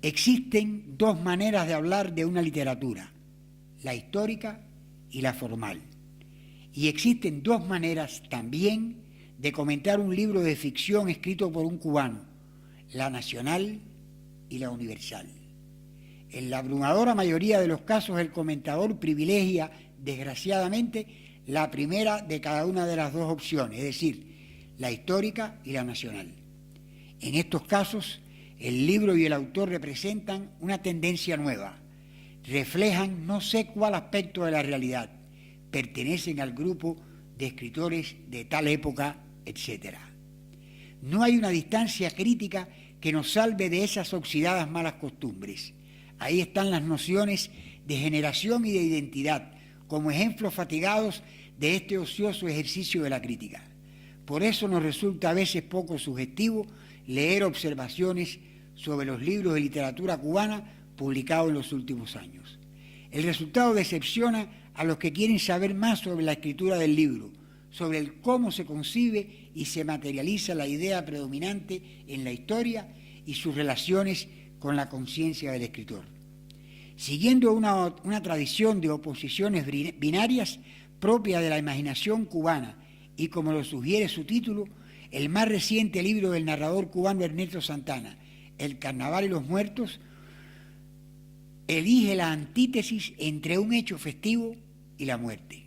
Existen dos maneras de hablar de una literatura, la histórica y la formal. Y existen dos maneras también de comentar un libro de ficción escrito por un cubano, la nacional y la universal. En la abrumadora mayoría de los casos, el comentador privilegia, desgraciadamente, la primera de cada una de las dos opciones, es decir, la histórica y la nacional. En estos casos, el libro y el autor representan una tendencia nueva, reflejan no sé cuál aspecto de la realidad, pertenecen al grupo de escritores de tal época, etc. No hay una distancia crítica que nos salve de esas oxidadas malas costumbres. Ahí están las nociones de generación y de identidad, como ejemplos fatigados de este ocioso ejercicio de la crítica. Por eso nos resulta a veces poco sugestivo leer observaciones sobre los libros de literatura cubana publicados en los últimos años. El resultado decepciona a los que quieren saber más sobre la escritura del libro, sobre el cómo se concibe y se materializa la idea predominante en la historia y sus relaciones con la conciencia del escritor. Siguiendo una tradición de oposiciones binarias propia de la imaginación cubana y como lo sugiere su título, el más reciente libro del narrador cubano Ernesto Santana, El Carnaval y los Muertos, elige la antítesis entre un hecho festivo y la muerte.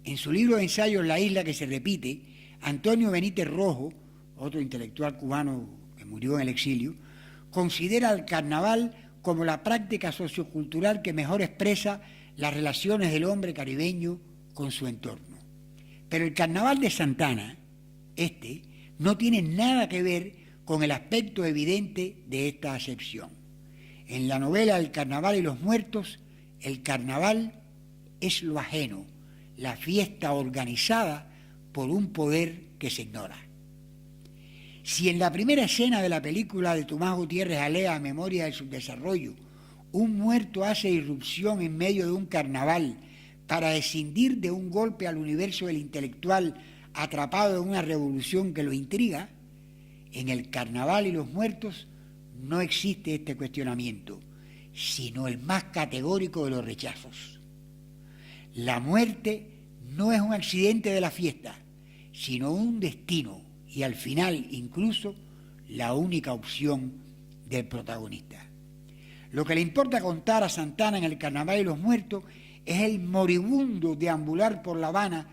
En su libro de ensayos La isla que se repite, Antonio Benítez Rojo, otro intelectual cubano que murió en el exilio, considera al carnaval como la práctica sociocultural que mejor expresa las relaciones del hombre caribeño con su entorno. Pero el carnaval de Santana, no tiene nada que ver con el aspecto evidente de esta acepción. En la novela El Carnaval y los Muertos, el carnaval es lo ajeno, la fiesta organizada por un poder que se ignora. Si en la primera escena de la película de Tomás Gutiérrez Alea, Memoria del Subdesarrollo, un muerto hace irrupción en medio de un carnaval para escindir de un golpe al universo del intelectual atrapado en una revolución que lo intriga, en El Carnaval y los Muertos no existe este cuestionamiento, sino el más categórico de los rechazos. La muerte no es un accidente de la fiesta, sino un destino y al final incluso la única opción del protagonista. Lo que le importa contar a Santana en El Carnaval y los Muertos es el moribundo deambular por La Habana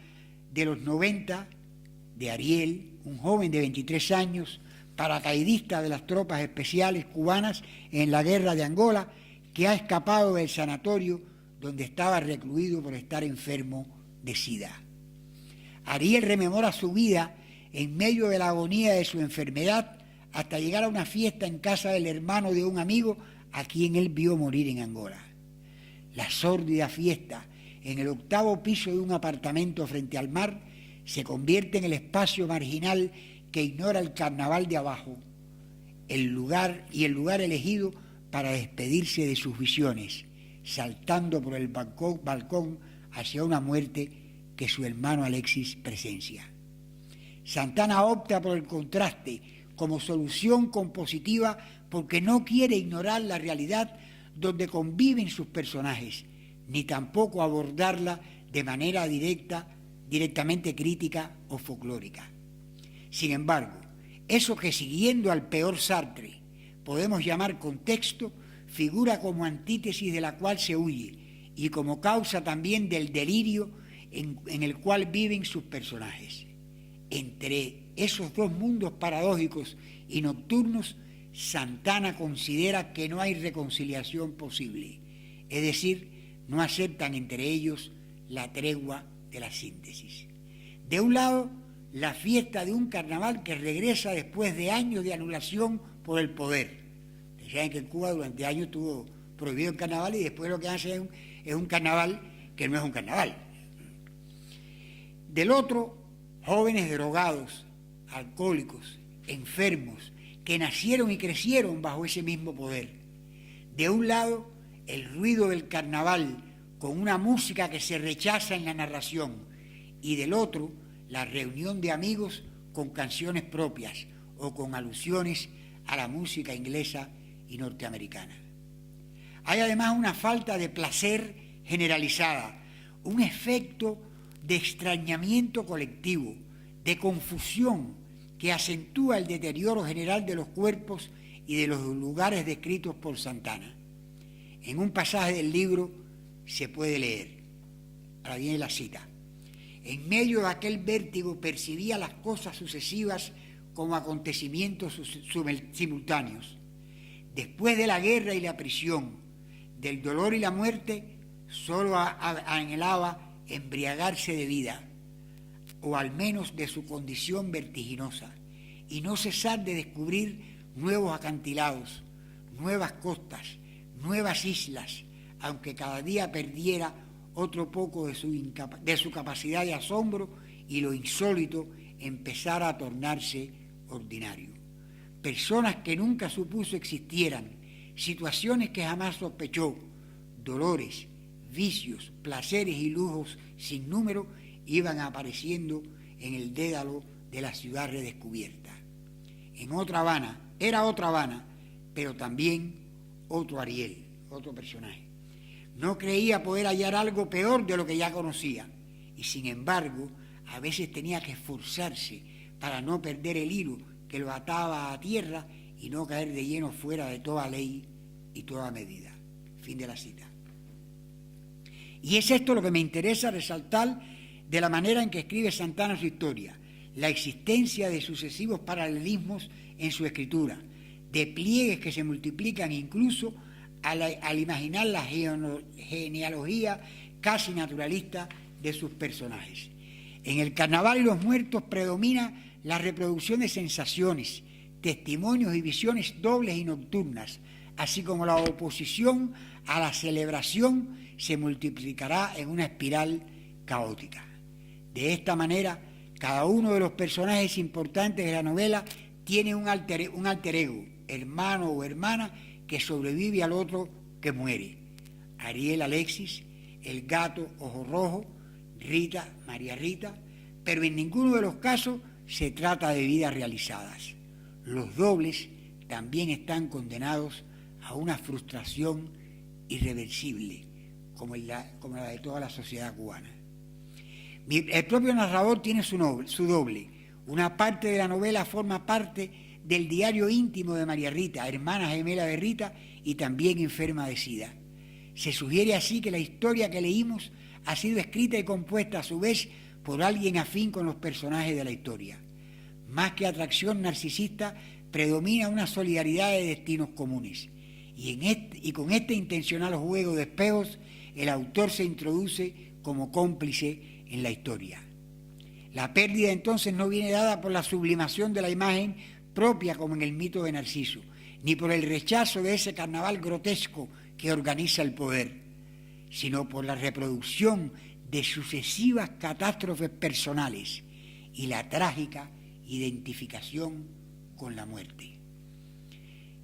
de los 90 de Ariel, un joven de 23 años, paracaidista de las tropas especiales cubanas en la guerra de Angola, que ha escapado del sanatorio donde estaba recluido por estar enfermo de SIDA. Ariel rememora su vida en medio de la agonía de su enfermedad hasta llegar a una fiesta en casa del hermano de un amigo a quien él vio morir en Angola. La sórdida fiesta en el 8º piso de un apartamento frente al mar se convierte en el espacio marginal que ignora el carnaval de abajo, el lugar elegido para despedirse de sus visiones, saltando por el balcón hacia una muerte que su hermano Alexis presencia. Santana opta por el contraste como solución compositiva porque no quiere ignorar la realidad donde conviven sus personajes, ni tampoco abordarla de manera directamente crítica o folclórica. Sin embargo, eso que siguiendo al peor Sartre podemos llamar contexto, figura como antítesis de la cual se huye y como causa también del delirio en el cual viven sus personajes. Entre esos dos mundos paradójicos y nocturnos, Santana considera que no hay reconciliación posible, es decir, no aceptan entre ellos la tregua de la síntesis. De un lado, la fiesta de un carnaval que regresa después de años de anulación por el poder. Saben que en Cuba durante años estuvo prohibido el carnaval y después lo que hacen es un carnaval que no es un carnaval. Del otro, jóvenes drogados, alcohólicos, enfermos, que nacieron y crecieron bajo ese mismo poder. De un lado, el ruido del carnaval con una música que se rechaza en la narración y del otro, la reunión de amigos con canciones propias o con alusiones a la música inglesa y norteamericana. Hay además una falta de placer generalizada, un efecto de extrañamiento colectivo, de confusión que acentúa el deterioro general de los cuerpos y de los lugares descritos por Santana. En un pasaje del libro se puede leer, ahora viene la cita: en medio de aquel vértigo percibía las cosas sucesivas como acontecimientos simultáneos. Después de la guerra y la prisión, del dolor y la muerte, solo anhelaba embriagarse de vida, o al menos de su condición vertiginosa, y no cesar de descubrir nuevos acantilados, nuevas costas, nuevas islas, aunque cada día perdiera otro poco de su capacidad de asombro y lo insólito empezara a tornarse ordinario. Personas que nunca supuso existieran, situaciones que jamás sospechó, dolores, vicios, placeres y lujos sin número iban apareciendo en el dédalo de la ciudad redescubierta. Era otra Habana, pero también otro Ariel, otro personaje. No creía poder hallar algo peor de lo que ya conocía, y sin embargo, a veces tenía que esforzarse para no perder el hilo que lo ataba a tierra y no caer de lleno fuera de toda ley y toda medida. Fin de la cita. Y es esto lo que me interesa resaltar de la manera en que escribe Santana su historia, la existencia de sucesivos paralelismos en su escritura, de pliegues que se multiplican incluso al imaginar la genealogía casi naturalista de sus personajes. En El Carnaval y los Muertos predomina la reproducción de sensaciones, testimonios y visiones dobles y nocturnas, así como la oposición a la celebración se multiplicará en una espiral caótica. De esta manera, cada uno de los personajes importantes de la novela tiene un alter ego, hermano o hermana, que sobrevive al otro que muere. Ariel Alexis, el gato Ojo Rojo, Rita, María Rita, pero en ninguno de los casos se trata de vidas realizadas. Los dobles también están condenados a una frustración irreversible, como la de toda la sociedad cubana. El propio narrador tiene su doble. Una parte de la novela forma parte del diario íntimo de María Rita, hermana gemela de Rita y también enferma de SIDA. Se sugiere así que la historia que leímos ha sido escrita y compuesta a su vez por alguien afín con los personajes de la historia. Más que atracción narcisista, predomina una solidaridad de destinos comunes. Y con este intencional juego de espejos, el autor se introduce como cómplice en la historia. La pérdida entonces no viene dada por la sublimación de la imagen propia como en el mito de Narciso, ni por el rechazo de ese carnaval grotesco que organiza el poder, sino por la reproducción de sucesivas catástrofes personales y la trágica identificación con la muerte.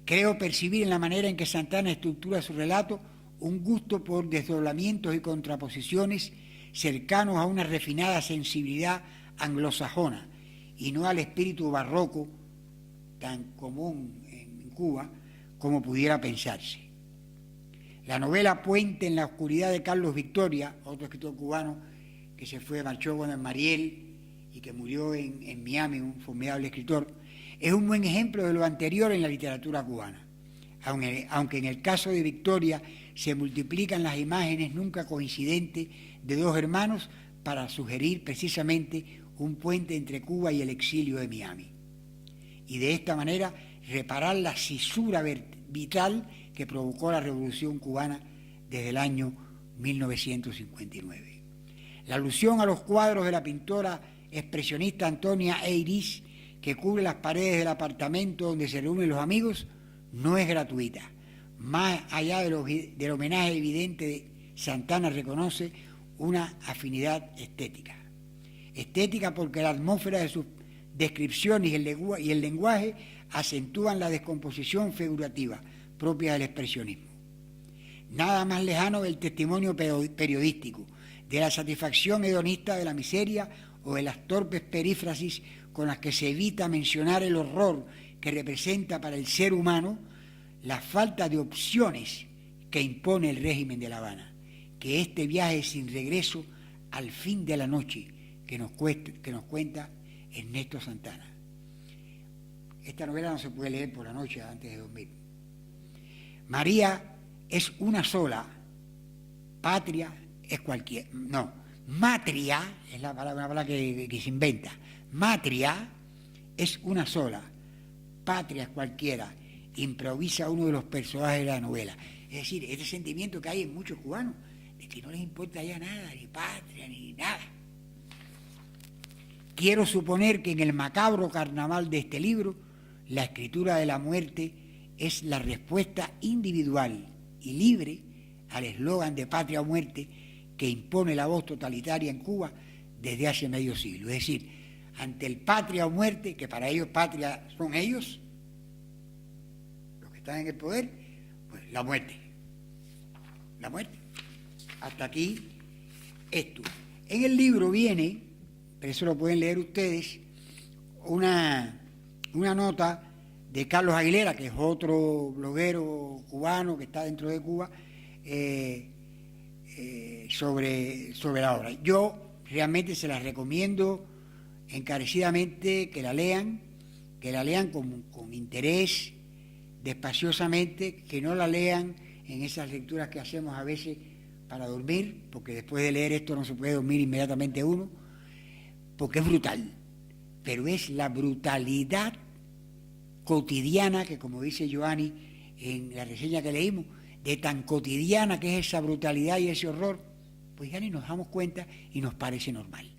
Creo percibir en la manera en que Santana estructura su relato un gusto por desdoblamientos y contraposiciones cercanos a una refinada sensibilidad anglosajona y no al espíritu barroco tan común en Cuba como pudiera pensarse. La novela Puente en la oscuridad de Carlos Victoria, otro escritor cubano que marchó en Mariel y que murió en Miami, un formidable escritor, es un buen ejemplo de lo anterior en la literatura cubana. Aunque en el caso de Victoria se multiplican las imágenes nunca coincidentes de dos hermanos para sugerir precisamente un puente entre Cuba y el exilio de Miami. Y de esta manera reparar la cisura vital que provocó la Revolución Cubana desde el año 1959. La alusión a los cuadros de la pintora expresionista Antonia Eiris, que cubre las paredes del apartamento donde se reúnen los amigos, no es gratuita. Más allá del homenaje evidente, Santana reconoce una afinidad estética. Estética porque la atmósfera de sus descripciones y el lenguaje acentúan la descomposición figurativa propia del expresionismo. Nada más lejano del testimonio periodístico, de la satisfacción hedonista de la miseria o de las torpes perífrasis con las que se evita mencionar el horror que representa para el ser humano la falta de opciones que impone el régimen de La Habana, que este viaje sin regreso al fin de la noche que nos cuenta Ernesto Santana. Esta novela no se puede leer por la noche antes de dormir. María es una sola, patria es cualquiera, no, matria es una palabra que se inventa, matria es una sola, patria es cualquiera, improvisa uno de los personajes de la novela. Es decir, este sentimiento que hay en muchos cubanos, de que no les importa ya nada, ni patria, ni nada. Quiero suponer que en el macabro carnaval de este libro, la escritura de la muerte es la respuesta individual y libre al eslogan de patria o muerte que impone la voz totalitaria en Cuba desde hace medio siglo. Es decir, ante el patria o muerte, que para ellos patria son ellos, los que están en el poder, pues la muerte. La muerte. Hasta aquí esto. En el libro viene, pero eso lo pueden leer ustedes, una nota de Carlos Aguilera, que es otro bloguero cubano que está dentro de Cuba, sobre la obra. Yo realmente se las recomiendo encarecidamente que la lean con interés, despaciosamente, que no la lean en esas lecturas que hacemos a veces para dormir, porque después de leer esto no se puede dormir inmediatamente uno, porque es brutal, pero es la brutalidad cotidiana que, como dice Giovanni en la reseña que leímos, de tan cotidiana que es esa brutalidad y ese horror, pues ya ni nos damos cuenta y nos parece normal.